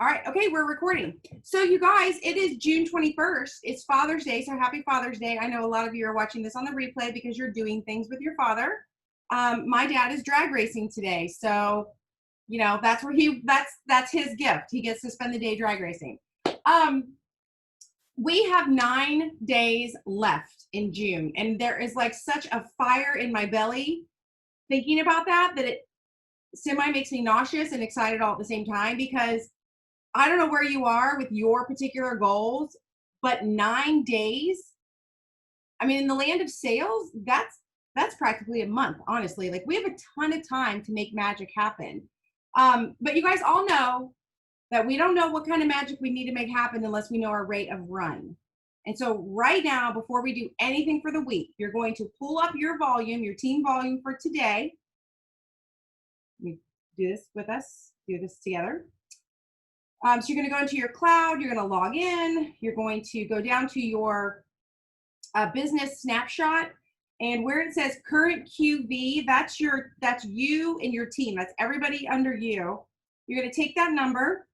All right. Okay, we're recording. So you guys, it is June 21st. It's Father's Day, so happy Father's Day. I know a lot of you are watching this on the replay because you're doing things with your father. My dad is drag racing today, so you know that's where that's his gift. He gets to spend the day drag racing. We have 9 days left in June, and there is like such a fire in my belly thinking about that it semi makes me nauseous and excited all at the same time, because I don't know where you are with your particular goals, but 9 days, I mean, in the land of sales, that's practically a month, honestly. Like, we have a ton of time to make magic happen. But you guys all know that we don't know what kind of magic we need to make happen unless we know our rate of run. And so right now, before we do anything for the week, you're going to pull up your volume, your team volume for today. Let me do this with us, do this together. So you're going to go into your cloud, you're going to log in, you're going to go down to your business snapshot, and where it says current QV, that's you and your team. That's everybody under you. You're going to take that number.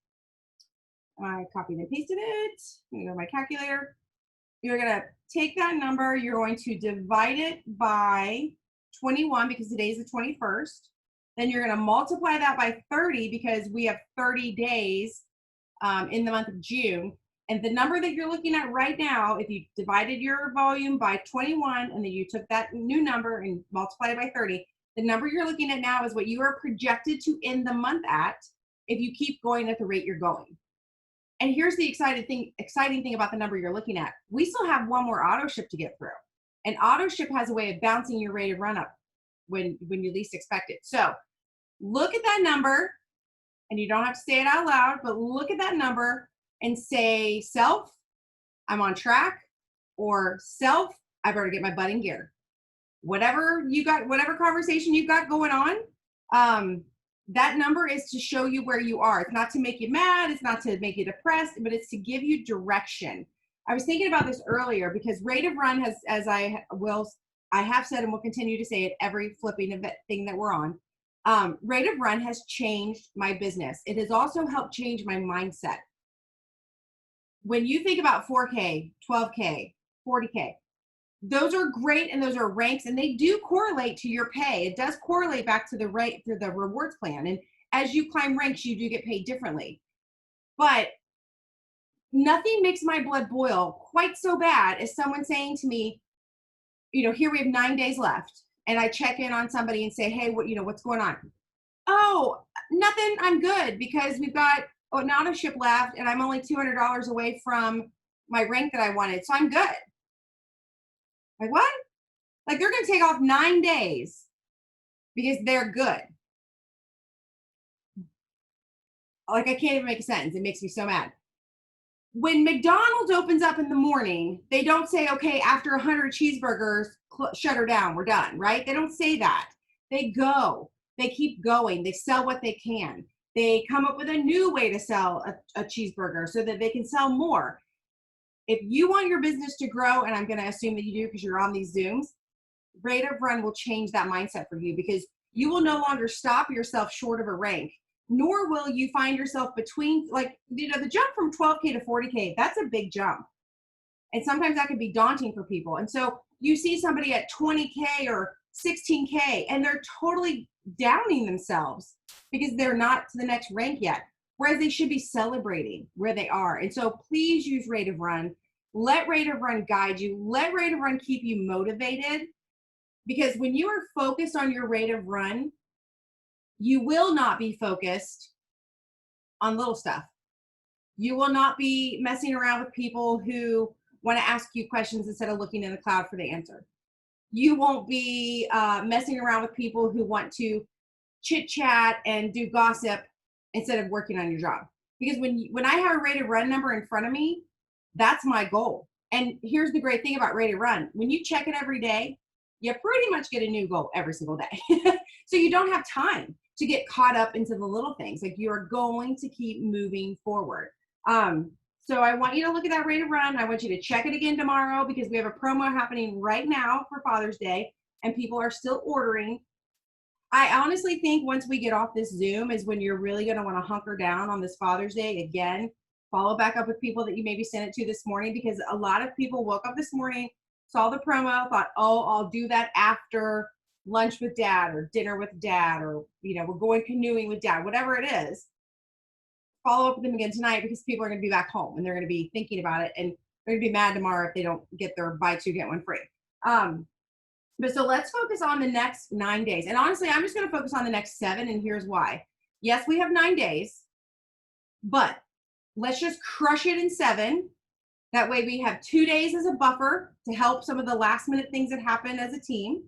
I copied and pasted it. I'm going to go to my calculator. You're going to take that number, you're going to divide it by 21 because today is the 21st. Then you're going to multiply that by 30 because we have 30 days in the month of June. And the number that you're looking at right now, if you divided your volume by 21 and then you took that new number and multiplied it by 30, the number you're looking at now is what you are projected to end the month at if you keep going at the rate you're going. And here's the exciting thing about the number you're looking at. We still have one more auto ship to get through. And auto ship has a way of bouncing your rate of run up when you least expect it. So look at that number, and you don't have to say it out loud, but look at that number and say, self, I'm on track, or self, I better get my butt in gear. Whatever you got, whatever conversation you've got going on, that number is to show you where you are. It's not to make you mad, it's not to make you depressed, but it's to give you direction. I was thinking about this earlier because rate of run has, as I have said and will continue to say it every flipping event thing that we're on, rate of run has changed my business. It has also helped change my mindset. When you think about 4K, 12K, 40K, those are great and those are ranks and they do correlate to your pay. It does correlate back to the rate to the rewards plan. And as you climb ranks, you do get paid differently. But nothing makes my blood boil quite so bad as someone saying to me, you know, here we have 9 days left. And I check in on somebody and say, hey, what's going on? Oh, nothing, I'm good, because we've got an auto ship left and I'm only $200 away from my rank that I wanted. So I'm good. Like, what? Like, they're going to take off 9 days because they're good. Like, I can't even make a sentence. It makes me so mad. When McDonald's opens up in the morning, they don't say, okay, after 100 cheeseburgers, shut her down, we're done, right? They don't say that. They go. They keep going. They sell what they can. They come up with a new way to sell a cheeseburger so that they can sell more. If you want your business to grow, and I'm going to assume that you do because you're on these Zooms, rate of run will change that mindset for you, because you will no longer stop yourself short of a rank, nor will you find yourself between, like, the jump from 12K to 40K, that's a big jump. And sometimes that can be daunting for people. And so you see somebody at 20K or 16K and they're totally downing themselves because they're not to the next rank yet. Whereas they should be celebrating where they are. And so please use rate of run. Let rate of run guide you. Let rate of run keep you motivated. Because when you are focused on your rate of run, you will not be focused on little stuff. You will not be messing around with people who want to ask you questions instead of looking in the cloud for the answer. You won't be messing around with people who want to chit chat and do gossip instead of working on your job. Because when I have a rate of run number in front of me, that's my goal. And here's the great thing about rate of run. When you check it every day, you pretty much get a new goal every single day. So you don't have time to get caught up into the little things. Like, you're going to keep moving forward. So I want you to look at that rate of run. I want you to check it again tomorrow because we have a promo happening right now for Father's Day and people are still ordering. I honestly think once we get off this Zoom is when you're really going to want to hunker down on this Father's Day again. Follow back up with people that you maybe sent it to this morning, because a lot of people woke up this morning, saw the promo, thought, oh, I'll do that after lunch with dad or dinner with dad, or, we're going canoeing with dad, whatever it is. Follow up with them again tonight, because people are going to be back home and they're going to be thinking about it, and they're going to be mad tomorrow if they don't get their buy two, get one free. But so let's focus on the next 9 days. And honestly, I'm just going to focus on the next 7. And here's why. Yes, we have 9 days, but let's just crush it in 7. That way we have 2 days as a buffer to help some of the last minute things that happen as a team.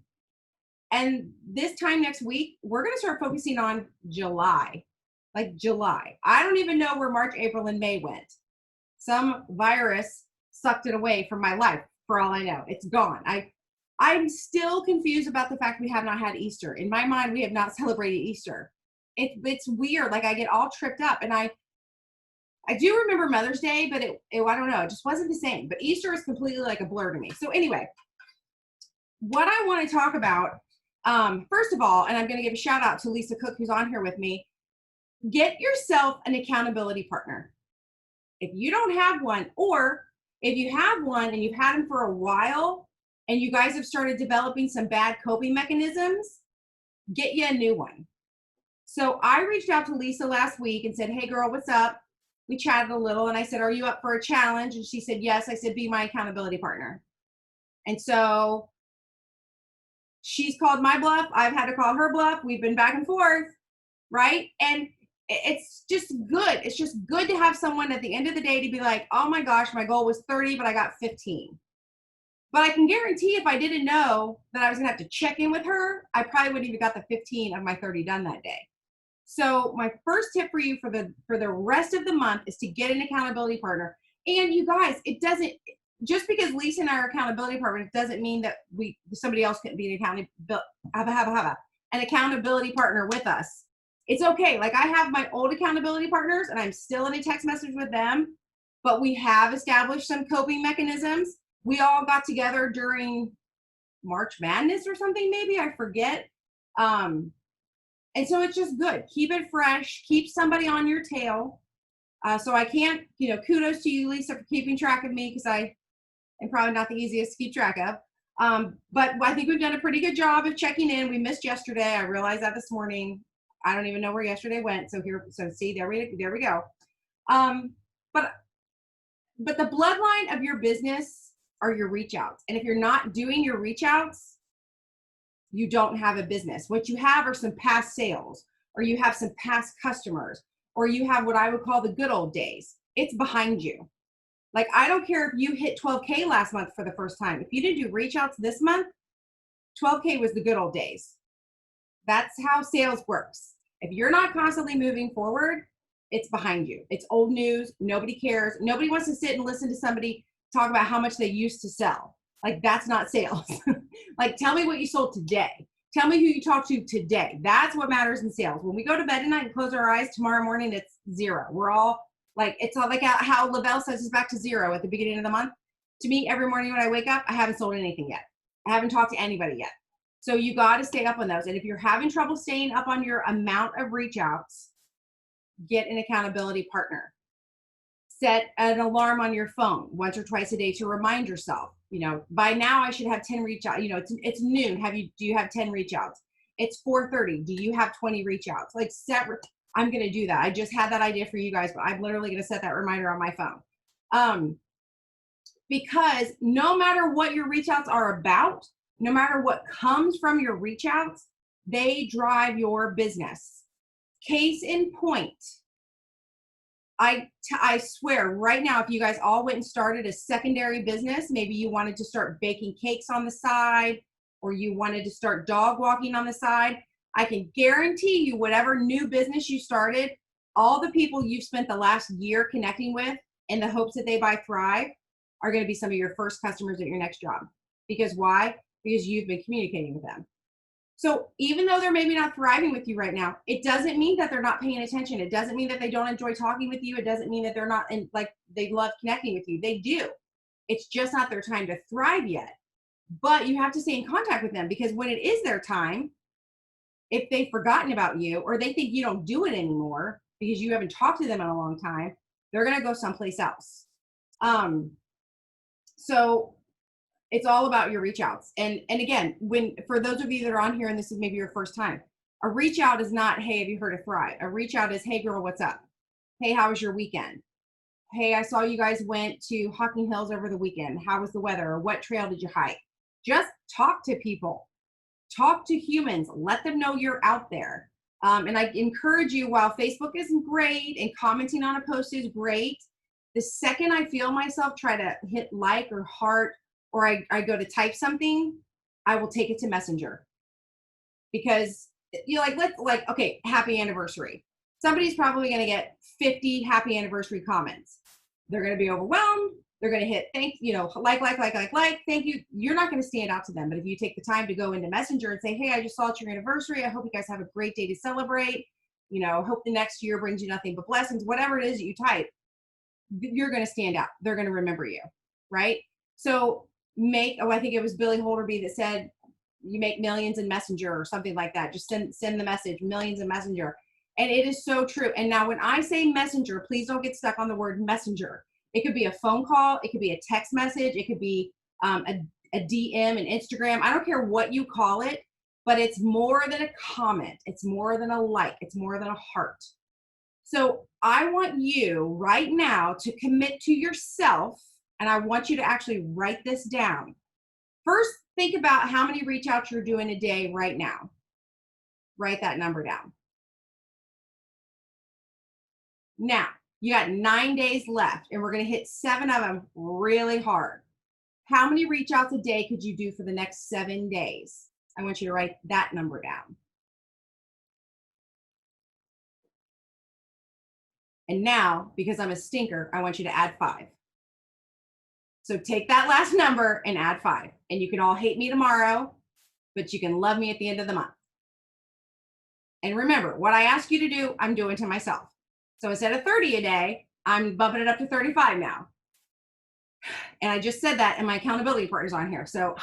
And this time next week, we're going to start focusing on July. Like July. I don't even know where March, April, and May went. Some virus sucked it away from my life, for all I know. It's gone. I'm still confused about the fact we have not had Easter. In my mind, we have not celebrated Easter. It's weird. Like, I get all tripped up, and I do remember Mother's Day, but I don't know. It just wasn't the same. But Easter is completely like a blur to me. So anyway, what I want to talk about, first of all, and I'm going to give a shout out to Lisa Cook, who's on here with me. Get yourself an accountability partner. If you don't have one, or if you have one and you've had them for a while, and you guys have started developing some bad coping mechanisms, get you a new one. So I reached out to Lisa last week and said, hey girl, what's up? We chatted a little, and I said, are you up for a challenge? And she said, yes. I said, be my accountability partner. And so she's called my bluff. I've had to call her bluff. We've been back and forth, right? And it's just good. It's just good to have someone at the end of the day to be like, oh my gosh, my goal was 30, but I got 15. But I can guarantee if I didn't know that I was gonna have to check in with her, I probably wouldn't even got the 15 of my 30 done that day. So my first tip for you for the rest of the month is to get an accountability partner. And you guys, it doesn't, just because Lisa and I are accountability partners, doesn't mean that somebody else couldn't be an accountability partner with us. It's okay. Like, I have my old accountability partners and I'm still in a text message with them, but we have established some coping mechanisms. We all got together during March Madness or something, maybe, I forget. And so it's just good. Keep it fresh. Keep somebody on your tail. So I can't, kudos to you, Lisa, for keeping track of me, because I am probably not the easiest to keep track of. But I think we've done a pretty good job of checking in. We missed yesterday. I realized that this morning. I don't even know where yesterday went. So see, there we go. But the bloodline of your business are your reach outs. And if you're not doing your reach outs, you don't have a business. What you have are some past sales, or you have some past customers, or you have what I would call the good old days. It's behind you. Like, I don't care if you hit 12K last month for the first time. If you didn't do reach outs this month, 12K was the good old days. That's how sales works. If you're not constantly moving forward, it's behind you. It's old news. Nobody cares. Nobody wants to sit and listen to somebody talk about how much they used to sell. Like, that's not sales. Like, tell me what you sold today. Tell me who you talked to today. That's what matters in sales. When we go to bed tonight and close our eyes, tomorrow morning, it's 0. We're all like, it's all like how Lavelle says it's back to 0 at the beginning of the month. To me, every morning when I wake up, I haven't sold anything yet. I haven't talked to anybody yet. So you got to stay up on those. And if you're having trouble staying up on your amount of reach outs, get an accountability partner. Set an alarm on your phone once or twice a day to remind yourself, by now I should have 10 reach out. It's noon. Do you have 10 reach outs? It's 4:30. Do you have 20 reach outs? Like, I'm going to do that. I just had that idea for you guys, but I'm literally going to set that reminder on my phone. Because no matter what your reach outs are about, no matter what comes from your reach outs, they drive your business. Case in point, I swear right now, if you guys all went and started a secondary business, maybe you wanted to start baking cakes on the side, or you wanted to start dog walking on the side, I can guarantee you whatever new business you started, all the people you've spent the last year connecting with in the hopes that they buy Thrive are going to be some of your first customers at your next job. Because why? Because you've been communicating with them. So even though they're maybe not thriving with you right now, it doesn't mean that they're not paying attention. It doesn't mean that they don't enjoy talking with you. It doesn't mean that they're not they love connecting with you. They do. It's just not their time to thrive yet. But you have to stay in contact with them, because when it is their time, If they've forgotten about you or they think you don't do it anymore because you haven't talked to them in a long time, they're going to go someplace else. Um, so it's all about your reach outs. And again, when for those of you that are on here and this is maybe your first time, a reach out is not, hey, have you heard of Thrive? A reach out is, hey girl, what's up? Hey, how was your weekend? Hey, I saw you guys went to Hocking Hills over the weekend. How was the weather? Or what trail did you hike? Just talk to people, talk to humans, let them know you're out there. And I encourage you, while Facebook is great and commenting on a post is great, the second I feel myself try to hit like or heart, or I go to type something, I will take it to Messenger. Because you like, let's like, okay, happy anniversary. Somebody's probably going to get 50 happy anniversary comments. They're going to be overwhelmed. They're going to hit thank, like, thank you. You're not going to stand out to them. But if you take the time to go into Messenger and say, hey, I just saw it's your anniversary. I hope you guys have a great day to celebrate. Hope the next year brings you nothing but blessings. Whatever it is that you type, you're going to stand out. They're going to remember you, right? So I think it was Billy Holderby that said, you make millions in Messenger or something like that. Just send the message, millions in Messenger. And it is so true. And now when I say Messenger, please don't get stuck on the word messenger. It could be a phone call. It could be a text message. It could be a DM, an Instagram. I don't care what you call it, but it's more than a comment. It's more than a like. It's more than a heart. So I want you right now to commit to yourself, and I want you to actually write this down. First, think about how many reach outs you're doing a day right now. Write that number down. Now, you got 9 days left, and we're going to hit 7 of them really hard. How many reach outs a day could you do for the next 7 days? I want you to write that number down. And now, because I'm a stinker, I want you to add 5. So take that last number and add 5. And you can all hate me tomorrow, but you can love me at the end of the month. And remember, what I ask you to do, I'm doing to myself. So instead of 30 a day, I'm bumping it up to 35 now. And I just said that, and my accountability partner's on here. So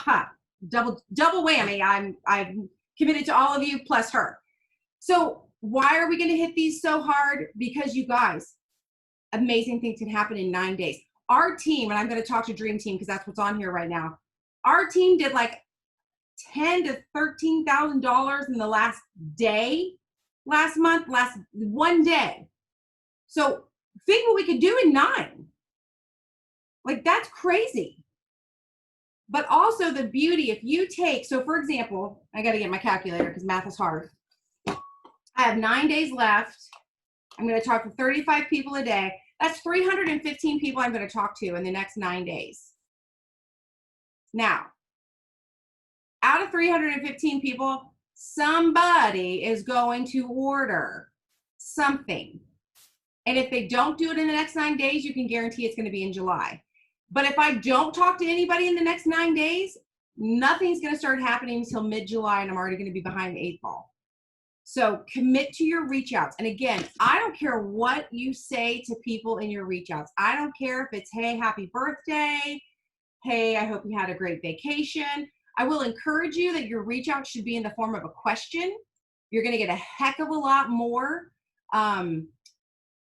double whammy. I'm committed to all of you plus her. So why are we going to hit these so hard? Because you guys, amazing things can happen in 9 days. Our team, and I'm going to talk to Dream Team because that's what's on here right now. Our team did like $10,000 to $13,000 in the last one day. So think what we could do in 9. Like, that's crazy. But also the beauty, if you take, so for example, I got to get my calculator because math is hard. I have 9 days left. I'm going to talk to 35 people a day. That's 315 people I'm going to talk to in the next 9 days. Now, out of 315 people, somebody is going to order something. And if they don't do it in the next 9 days, you can guarantee it's going to be in July. But if I don't talk to anybody in the next 9 days, nothing's going to start happening until mid-July, and I'm already going to be behind the 8 ball. So commit to your reach outs. And again, I don't care what you say to people in your reach outs. I don't care if it's, hey, happy birthday. Hey, I hope you had a great vacation. I will encourage you that your reach out should be in the form of a question. You're going to get a heck of a lot more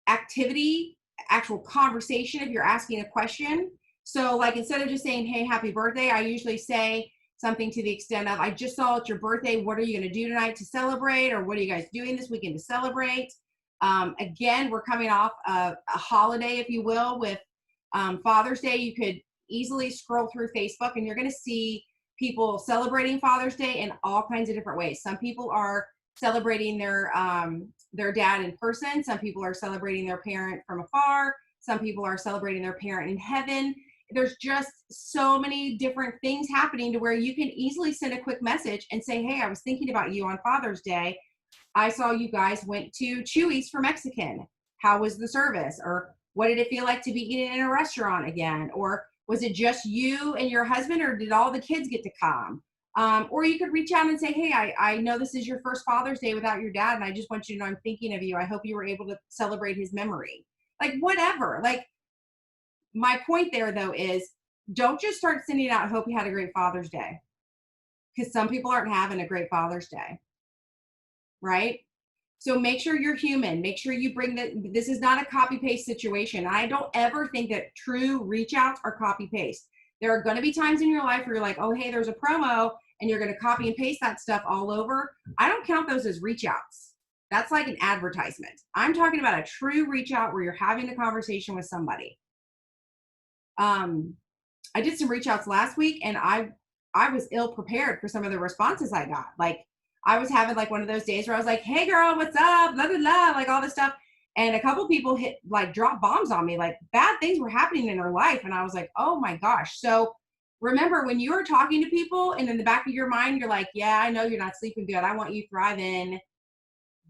activity, actual conversation if you're asking a question. So like, instead of just saying, hey, happy birthday, I usually say something to the extent of, I just saw it's your birthday. What are you going to do tonight to celebrate? Or what are you guys doing this weekend to celebrate? Again, we're coming off a holiday, if you will, with Father's Day. You could easily scroll through Facebook and you're going to see people celebrating Father's Day in all kinds of different ways. Some people are celebrating their dad in person. Some people are celebrating their parent from afar. Some people are celebrating their parent in heaven. There's just so many different things happening to where you can easily send a quick message and say, hey, I was thinking about you on Father's Day. I saw you guys went to Chewy's for Mexican. How was the service? Or what did it feel like to be eating in a restaurant again? Or was it just you and your husband, or did all the kids get to come? Or you could reach out and say, hey, I know this is your first Father's Day without your dad, and I just want you to know I'm thinking of you. I hope you were able to celebrate his memory. Like, whatever. Like, my point there, though, is don't just start sending out, hope you had a great Father's Day, because some people aren't having a great Father's Day. right? So make sure you're human. Make sure you bring this is not a copy paste situation. I don't ever think that true reach outs are copy paste. There are going to be times in your life where you're like, oh, hey, there's a promo, and you're going to copy and paste that stuff all over. I don't count those as reach outs. That's like an advertisement. I'm talking about a true reach out where you're having a conversation with somebody. I did some reach outs last week, and I was ill prepared for some of the responses I got. Like, I was having like one of those days where I was like, hey girl, what's up? Blah, blah, blah, like all this stuff. And a couple people drop bombs on me, like bad things were happening in their life. And I was like, oh my gosh. So remember, when you are talking to people and in the back of your mind, you're like, yeah, I know you're not sleeping good. I want you thriving.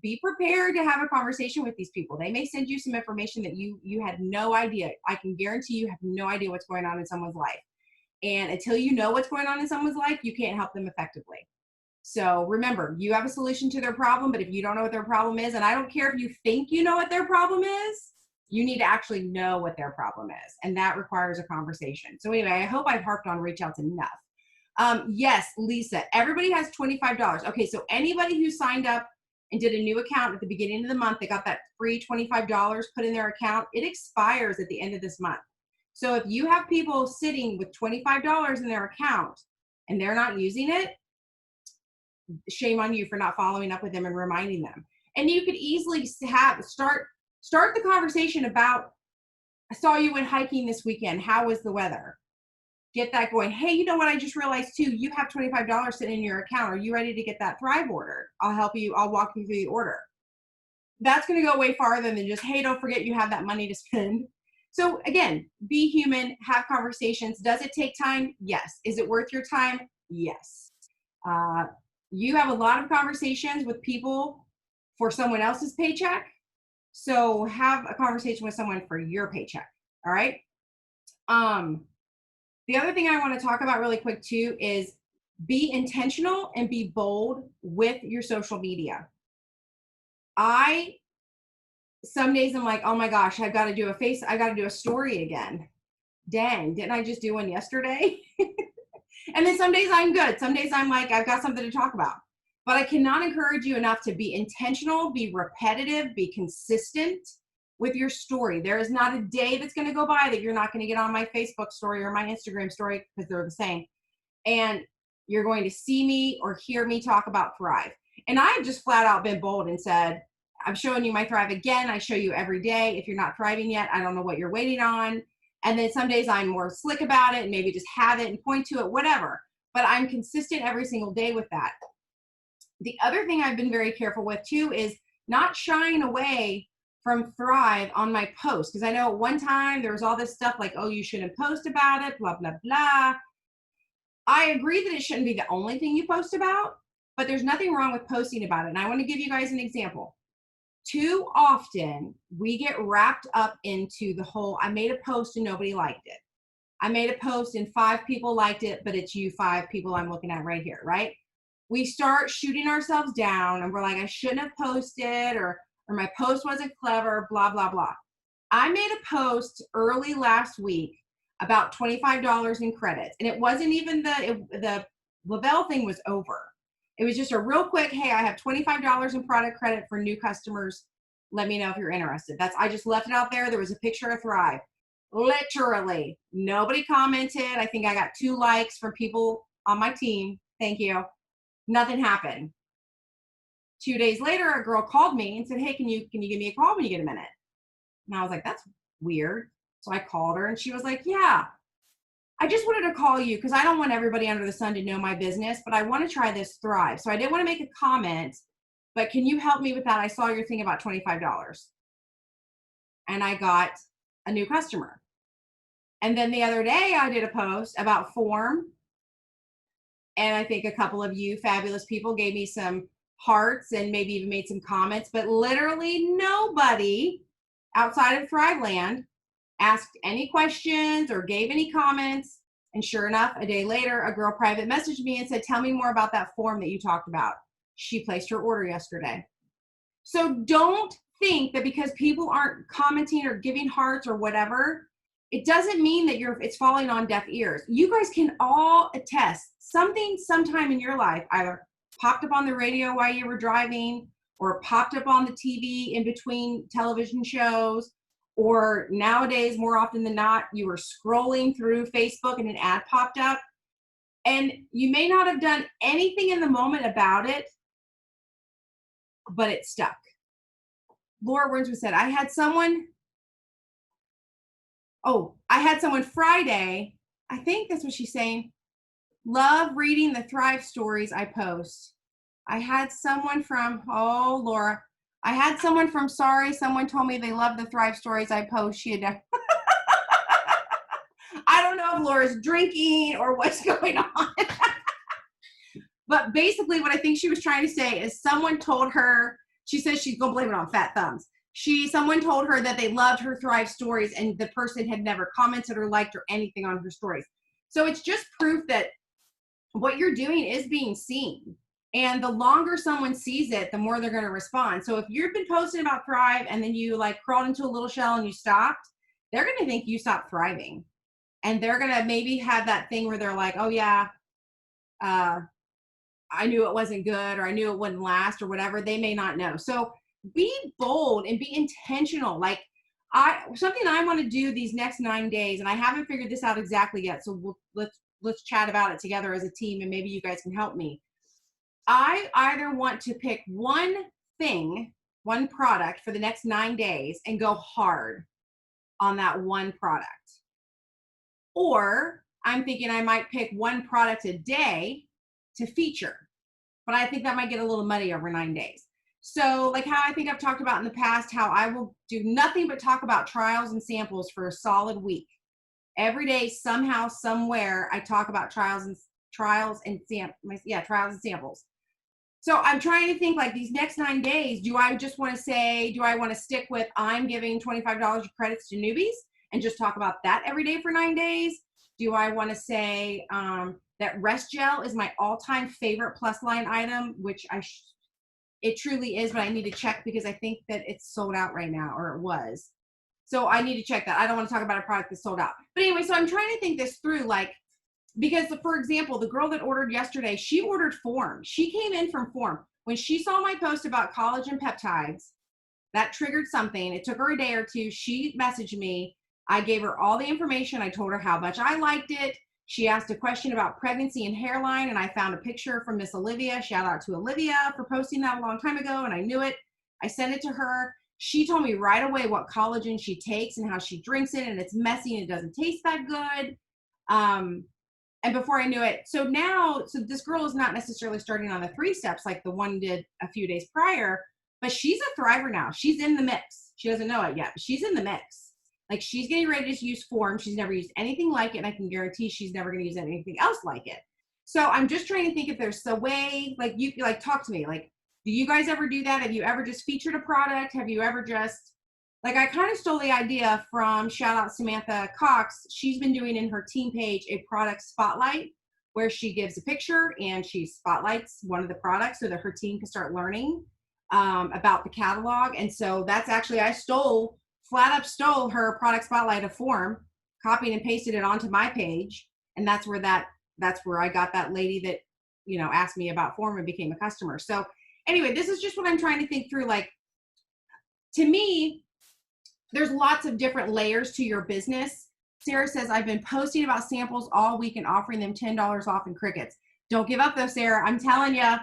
Be prepared to have a conversation with these people. They may send you some information that you had no idea. I can guarantee you have no idea what's going on in someone's life. And until you know what's going on in someone's life, you can't help them effectively. So remember, you have a solution to their problem, but if you don't know what their problem is, and I don't care if you think you know what their problem is, you need to actually know what their problem is. And that requires a conversation. So anyway, I hope I've harped on reach outs enough. Yes, Lisa, everybody has $25. Okay, so anybody who signed up and did a new account at the beginning of the month, they got that free $25 put in their account. It expires at the end of this month. So if you have people sitting with $25 in their account and they're not using it, shame on you for not following up with them and reminding them. And you could easily start the conversation about, I saw you went hiking this weekend. How was the weather? Get that going. Hey, you know what? I just realized too, you have $25 sitting in your account. Are you ready to get that Thrive order? I'll help you. I'll walk you through the order. That's going to go way farther than just, hey, don't forget you have that money to spend. So again, be human, have conversations. Does it take time? Yes. Is it worth your time? Yes. You have a lot of conversations with people for someone else's paycheck. So have a conversation with someone for your paycheck. All right. The other thing I want to talk about really quick too is be intentional and be bold with your social media. Some days I'm like, oh my gosh, I got to do a story again. Dang, didn't I just do one yesterday? And then some days I'm good. Some days I'm like, I've got something to talk about. But I cannot encourage you enough to be intentional, be repetitive, be consistent with your story. There is not a day that's going to go by that you're not going to get on my Facebook story or my Instagram story, because they're the same. And you're going to see me or hear me talk about Thrive. And I've just flat out been bold and said, I'm showing you my Thrive again. I show you every day. If you're not thriving yet, I don't know what you're waiting on. And then some days I'm more slick about it and maybe just have it and point to it, whatever. But I'm consistent every single day with that. The other thing I've been very careful with too is not shying away from Thrive on my posts. Because I know at one time there was all this stuff like, oh, you shouldn't post about it, blah, blah, blah. I agree that it shouldn't be the only thing you post about, but there's nothing wrong with posting about it. And I want to give you guys an example. Too often we get wrapped up into the whole, I made a post and nobody liked it. I made a post and 5 people liked it, but it's you 5 people I'm looking at right here, right? We start shooting ourselves down and we're like, I shouldn't have posted, or my post wasn't clever, blah, blah, blah. I made a post early last week about $25 in credits. And it wasn't even the Lavelle thing was over. It was just a real quick, hey, I have $25 in product credit for new customers. Let me know if you're interested. I just left it out there. There was a picture of Thrive. Literally, nobody commented. I think I got 2 likes from people on my team. Thank you. Nothing happened. 2 days later, a girl called me and said, hey, can you give me a call when you get a minute? And I was like, that's weird. So I called her and she was like, yeah, I just wanted to call you because I don't want everybody under the sun to know my business, but I want to try this Thrive. So I didn't want to make a comment, but can you help me with that? I saw your thing about $25. And I got a new customer. And then the other day I did a post about form. And I think a couple of you fabulous people gave me some hearts and maybe even made some comments, but literally nobody outside of Thriveland asked any questions or gave any comments. And sure enough, a day later, a girl private messaged me and said, tell me more about that form that you talked about. She placed her order yesterday. So don't think that because people aren't commenting or giving hearts or whatever, it doesn't mean that it's falling on deaf ears. You guys can all attest something sometime in your life either popped up on the radio while you were driving, or popped up on the TV in between television shows, or nowadays, more often than not, you were scrolling through Facebook and an ad popped up, and you may not have done anything in the moment about it, but it stuck. Laura Wordsworth said, I had someone Friday, I think that's what she's saying, love reading the Thrive stories I post. I had someone from, Laura, I had someone from, sorry, someone told me they love the Thrive stories I post. She had, I don't know if Laura's drinking or what's going on. But basically what I think she was trying to say is someone told her, she says she's going to blame it on fat thumbs. Someone told her that they loved her Thrive stories and the person had never commented or liked or anything on her stories. So it's just proof that what you're doing is being seen. And the longer someone sees it, the more they're going to respond. So if you've been posting about Thrive and then you like crawled into a little shell and you stopped, they're going to think you stopped thriving. And they're going to maybe have that thing where they're like, oh yeah, I knew it wasn't good, or I knew it wouldn't last, or whatever. They may not know. So be bold and be intentional. Like something I want to do these next 9 days, and I haven't figured this out exactly yet. So let's chat about it together as a team, and maybe you guys can help me. I either want to pick one thing, one product for the next 9 days and go hard on that one product. Or I'm thinking I might pick one product a day to feature, but I think that might get a little muddy over 9 days. So like how I think I've talked about in the past, how I will do nothing but talk about trials and samples for a solid week. Every day, somehow, somewhere, I talk about trials and samples. So I'm trying to think like these next 9 days, do I want to stick with I'm giving $25 credits to newbies and just talk about that every day for 9 days? Do I want to say that rest gel is my all-time favorite plus line item, which it truly is, but I need to check because I think that it's sold out right now, or it was. So I need to check that. I don't want to talk about a product that's sold out. But anyway, so I'm trying to think this through, like, because for example, the girl that ordered yesterday, she ordered Form. She came in from Form. When she saw my post about collagen peptides, that triggered something. It took her a day or two. She messaged me. I gave her all the information. I told her how much I liked it. She asked a question about pregnancy and hairline, and I found a picture from Miss Olivia. Shout out to Olivia for posting that a long time ago, and I knew it. I sent it to her. She told me right away what collagen she takes and how she drinks it, and it's messy and it doesn't taste that good. And before I knew it, so this girl is not necessarily starting on the 3 steps like the one did a few days prior, but she's a thriver now. She's in the mix. She doesn't know it yet, but she's in the mix. Like she's getting ready to use Form. She's never used anything like it, and I can guarantee she's never going to use anything else like it. So I'm just trying to think if there's a way, like you like talk to me. Like, do you guys ever do that? Have you ever just featured a product? Have you ever just like I kind of stole the idea from shout out Samantha Cox. She's been doing in her team page a product spotlight where she gives a picture and she spotlights one of the products so that her team can start learning about the catalog. And so that's actually I flat up stole her product spotlight of Form, copied and pasted it onto my page, and that's where I got that lady that asked me about Form and became a customer. So anyway, this is just what I'm trying to think through. Like, to me, there's lots of different layers to your business. Sarah says, I've been posting about samples all week and offering them $10 off in crickets. Don't give up though, Sarah. I'm telling you,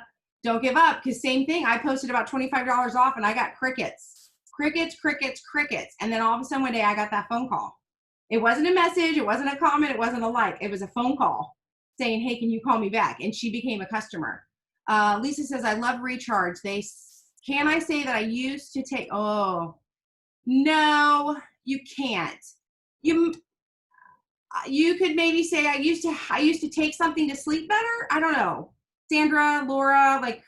don't give up, because same thing. I posted about $25 off and I got crickets. And then all of a sudden one day I got that phone call. It wasn't a message. It wasn't a comment. It wasn't a like. It was a phone call saying, hey, can you call me back? And she became a customer. Lisa says, I love Recharge. Can I say that I used to take, oh, no, you can't. You could maybe say I used to take something to sleep better. I don't know. Sandra, Laura, like,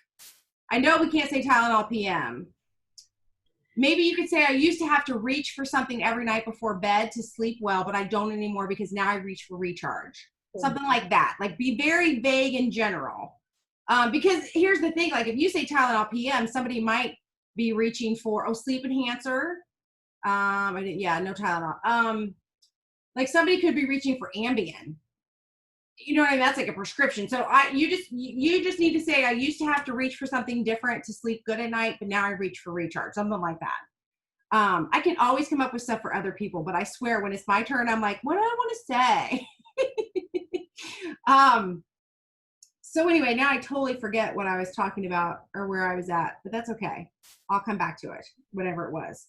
I know we can't say Tylenol PM. Maybe you could say I used to have to reach for something every night before bed to sleep well, but I don't anymore because now I reach for Recharge. Something like that. Like, be very vague in general. Because here's the thing, like if you say Tylenol PM, somebody might be reaching for, sleep enhancer. No Tylenol. Like somebody could be reaching for Ambien. you know what I mean? That's like a prescription. So you just need to say, I used to have to reach for something different to sleep good at night, but now I reach for recharge, something like that. I can always come up with stuff for other people, but I swear when it's my turn, I'm like, what do I want to say? So anyway, now I totally forget what I was talking about or where I was at, but that's okay. I'll come back to it, whatever it was.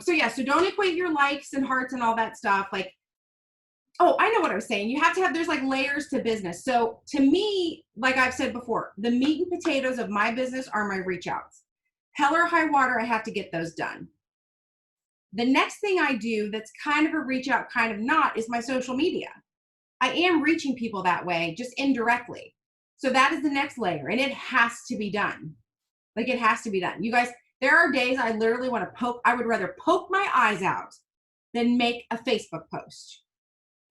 So yeah, so don't equate your likes and hearts and all that stuff. Like, oh, I know what I was saying. You have to have, there's like layers to business. So to me, like I've said before, the meat and potatoes of my business are my reach outs. Hell or high water, I have to get those done. The next thing I do that's kind of a reach out, kind of not, is my social media. I am reaching people that way, just indirectly. So that is the next layer, and it has to be done. Like, it has to be done. You guys, there are days I literally want to poke, I would rather poke my eyes out than make a Facebook post.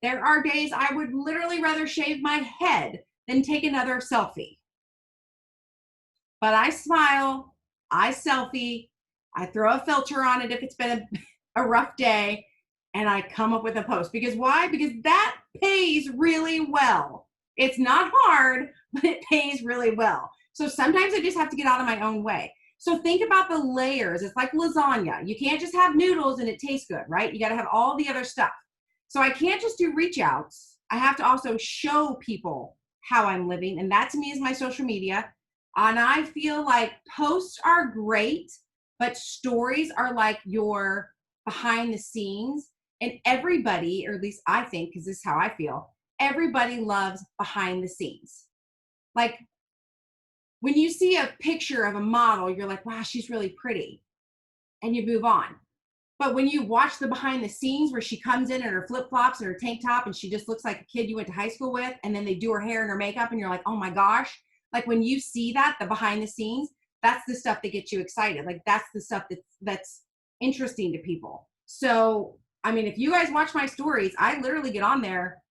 There are days I would literally rather shave my head than take another selfie. But I smile, I selfie, I throw a filter on it if it's been a rough day, and I come up with a post. Because why? Because that pays really well. It's not hard, but it pays really well. So sometimes I just have to get out of my own way. So think about the layers. It's like lasagna. You can't just have noodles and it tastes good, right? You got to have all the other stuff. So I can't just do reach outs. I have to also show people how I'm living. And that to me is my social media. And I feel like posts are great, but stories are like your behind the scenes. And everybody, or at least I think, because this is how I feel, everybody loves behind the scenes. Like, when you see a picture of a model, you're like, wow, she's really pretty. And you move on. But when you watch the behind the scenes where she comes in her flip-flops and her tank top and she just looks like a kid you went to high school with, and then they do her hair and her makeup and you're like, oh my gosh. Like, when you see that, the behind the scenes, that's the stuff that gets you excited. Like, that's the stuff that's interesting to people. So, I mean, if you guys watch my stories, I literally get on there.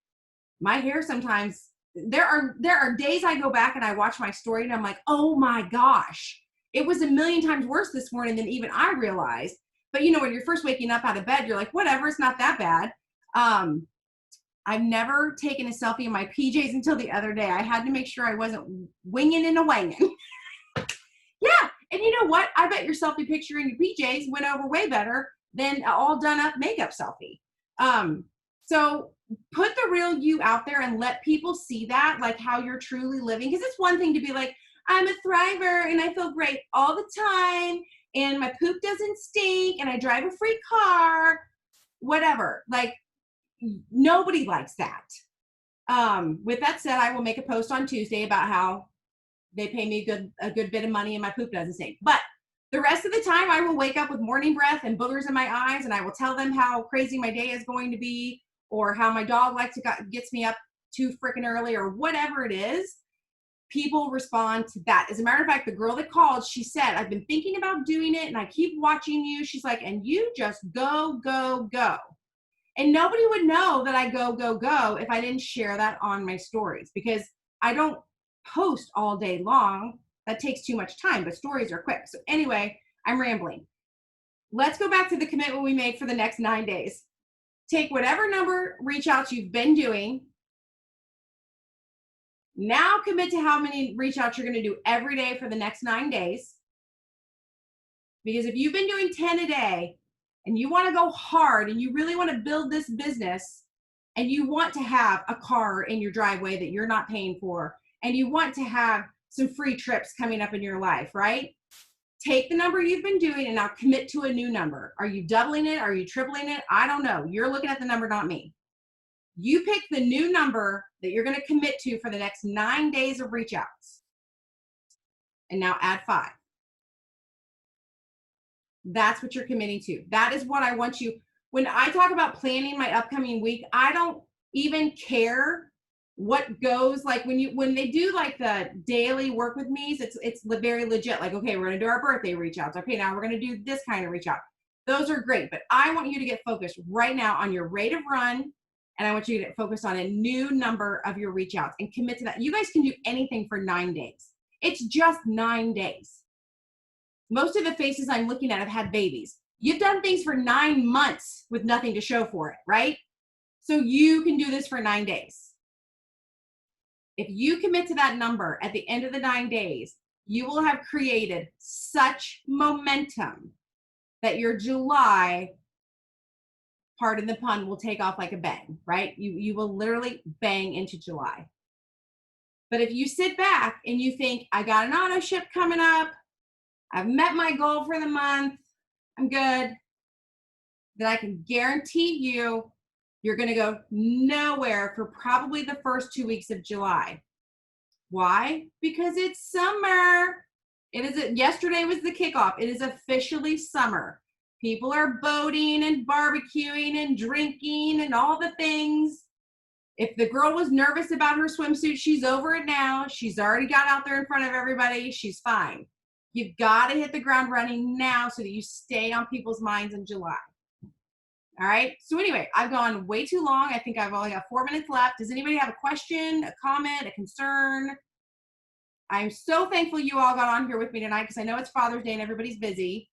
My hair sometimes, there are days I go back and I watch my story and I'm like, oh my gosh, it was a million times worse this morning than even I realized. But you know, when you're first waking up out of bed, you're like, whatever, it's not that bad. I've never taken a selfie in my PJs until the other day. I had to make sure I wasn't winging and a wanging. Yeah, and you know what? I bet your selfie picture in your PJs went over way better than an all done up makeup selfie. So put the real you out there and let people see that, like how you're truly living. Because it's one thing to be like, I'm a thriver and I feel great all the time and my poop doesn't stink and I drive a free car, whatever. Like, nobody likes that. With that said, I will make a post on Tuesday about how they pay me a good bit of money and my poop doesn't stink. But the rest of the time, I will wake up with morning breath and boogers in my eyes, and I will tell them how crazy my day is going to be, or how my dog gets me up too freaking early, or whatever it is. People respond to that. As a matter of fact, the girl that called, she said, I've been thinking about doing it and I keep watching you. She's like, and you just go, go, go. And nobody would know that I go, go, go if I didn't share that on my stories, because I don't post all day long. That takes too much time, but stories are quick. So anyway, I'm rambling. Let's go back to the commitment we made for the next 9 days. Take whatever number reach outs you've been doing. Now commit to how many reach outs you're going to do every day for the next 9 days. Because if you've been doing 10 a day and you want to go hard and you really want to build this business and you want to have a car in your driveway that you're not paying for, and you want to have some free trips coming up in your life, right? Take the number you've been doing and now commit to a new number. Are you doubling it? Are you tripling it? I don't know. You're looking at the number, not me. You pick the new number that you're going to commit to for the next 9 days of reach outs. And now add 5. That's what you're committing to. That is what I want you. When I talk about planning my upcoming week, I don't even care what goes, like when they do like the daily work with me's, it's very legit. Like, okay, we're going to do our birthday reach outs. Okay, now we're going to do this kind of reach out. Those are great, but I want you to get focused right now on your rate of run. And I want you to get focused on a new number of your reach outs and commit to that. You guys can do anything for 9 days. It's just 9 days. Most of the faces I'm looking at have had babies. You've done things for 9 months with nothing to show for it, right? So you can do this for 9 days. If you commit to that number at the end of the 9 days, you will have created such momentum that your July, pardon the pun, will take off like a bang, right? You will literally bang into July. But if you sit back and you think, I got an auto ship coming up, I've met my goal for the month, I'm good, then I can guarantee you're going to go nowhere for probably the first 2 weeks of July. Why? Because it's summer. Yesterday was the kickoff. It is officially summer. People are boating and barbecuing and drinking and all the things. If the girl was nervous about her swimsuit, she's over it now. She's already got out there in front of everybody. She's fine. You've got to hit the ground running now so that you stay on people's minds in July. All right. So anyway, I've gone way too long. I think I've only got 4 minutes left. Does anybody have a question, a comment, a concern? I'm so thankful you all got on here with me tonight because I know it's Father's Day and everybody's busy.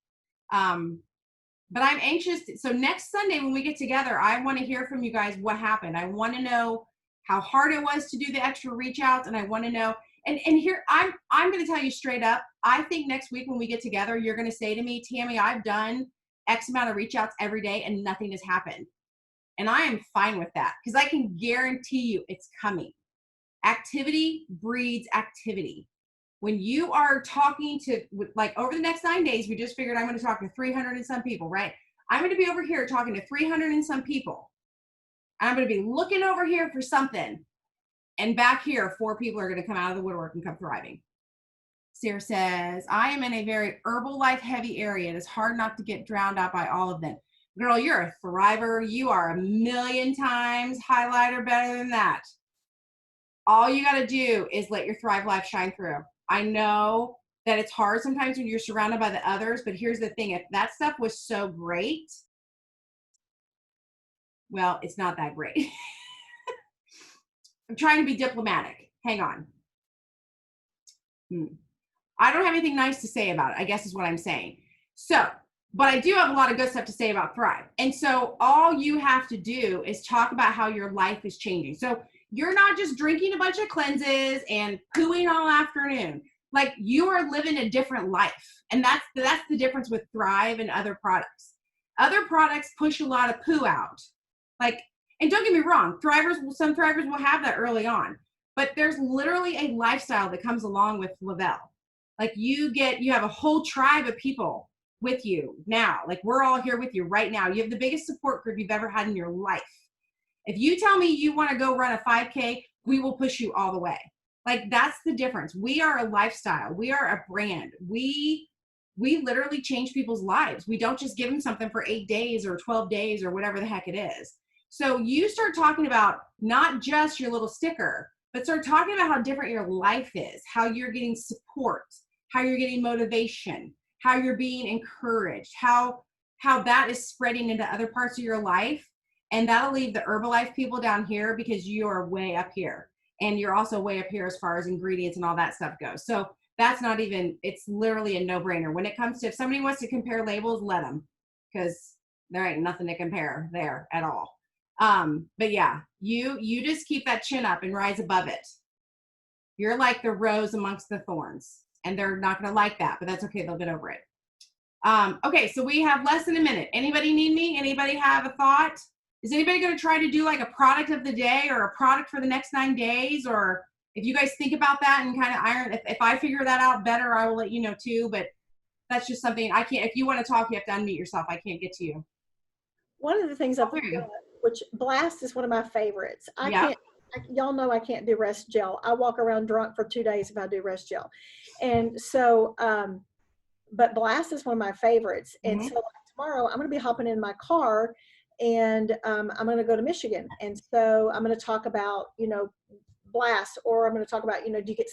But I'm anxious. So next Sunday when we get together, I want to hear from you guys what happened. I want to know how hard it was to do the extra reach outs. And I want to know, and here, I'm going to tell you straight up, I think next week when we get together, you're going to say to me, Tammy, I've done X amount of reach outs every day and nothing has happened. And I am fine with that because I can guarantee you it's coming. Activity breeds activity. When you are talking to, like over the next 9 days, we just figured I'm going to talk to 300 and some people, right? I'm going to be over here talking to 300 and some people. And I'm going to be looking over here for something. And back here, 4 people are going to come out of the woodwork and come thriving. Sarah says, I am in a very Herbalife heavy area. It is hard not to get drowned out by all of them. Girl, you're a thriver. You are a million times highlighter better than that. All you got to do is let your Thrive Life shine through. I know that it's hard sometimes when you're surrounded by the others, but here's the thing. If that stuff was so great, well, it's not that great. I'm trying to be diplomatic. Hang on. I don't have anything nice to say about it, I guess is what I'm saying. So, but I do have a lot of good stuff to say about Thrive. And so all you have to do is talk about how your life is changing. So you're not just drinking a bunch of cleanses and pooing all afternoon. Like you are living a different life. And that's the difference with Thrive and other products. Other products push a lot of poo out. Like, and don't get me wrong, some thrivers will have that early on. But there's literally a lifestyle that comes along with Lavelle. Like you have a whole tribe of people with you now. Like we're all here with you right now. You have the biggest support group you've ever had in your life. If you tell me you want to go run a 5K, we will push you all the way. Like that's the difference. We are a lifestyle. We are a brand. We literally change people's lives. We don't just give them something for 8 days or 12 days or whatever the heck it is. So you start talking about not just your little sticker, but start talking about how different your life is, how you're getting support, how you're getting motivation, how you're being encouraged, how that is spreading into other parts of your life. And that'll leave the Herbalife people down here because you are way up here. And you're also way up here as far as ingredients and all that stuff goes. So that's not even, it's literally a no-brainer. When it comes to, if somebody wants to compare labels, let them, because there ain't nothing to compare there at all. But yeah, you just keep that chin up and rise above it. You're like the rose amongst the thorns, and they're not going to like that, but that's okay. They'll get over it. Okay. So we have less than a minute. Anybody need me? Anybody have a thought? Is anybody going to try to do like a product of the day or a product for the next 9 days? Or if you guys think about that and kind of iron, if I figure that out better, I will let you know too, but that's just something I can't, if you want to talk, you have to unmute yourself. I can't get to you. One of the things I've done, which Blast is one of my favorites. Y'all know I can't do rest gel. I walk around drunk for 2 days if I do rest gel. And so, but Blast is one of my favorites. And so tomorrow I'm going to be hopping in my car and I'm going to go to Michigan. And so I'm going to talk about, Blast, or I'm going to talk about, do you get,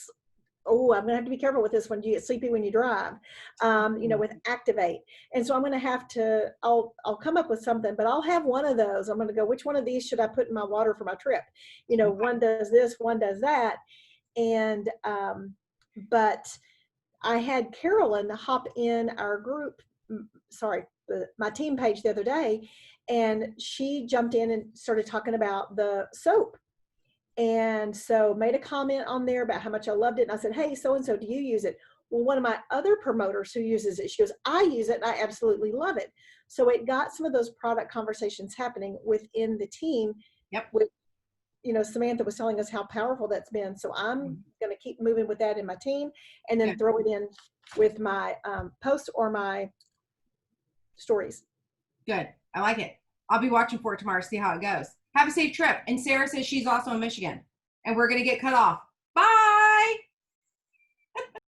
I'm going to have to be careful with this one. Do you get sleepy when you drive? With Activate. And so I'm going to have to, I'll come up with something, but I'll have one of those. I'm going to go, which one of these should I put in my water for my trip? One does this, one does that. And, but I had Carolyn hop in our group, my team page the other day, and she jumped in and started talking about the soap. And so made a comment on there about how much I loved it. And I said, hey, so-and-so, do you use it? Well, one of my other promoters who uses it, she goes, I use it and I absolutely love it. So it got some of those product conversations happening within the team. Yep. With, Samantha was telling us how powerful that's been. So I'm going to keep moving with that in my team, and then throw it in with my posts or my stories. Good. I like it. I'll be watching for it tomorrow to see how it goes. Have a safe trip. And Sarah says she's also in Michigan, and we're going to get cut off.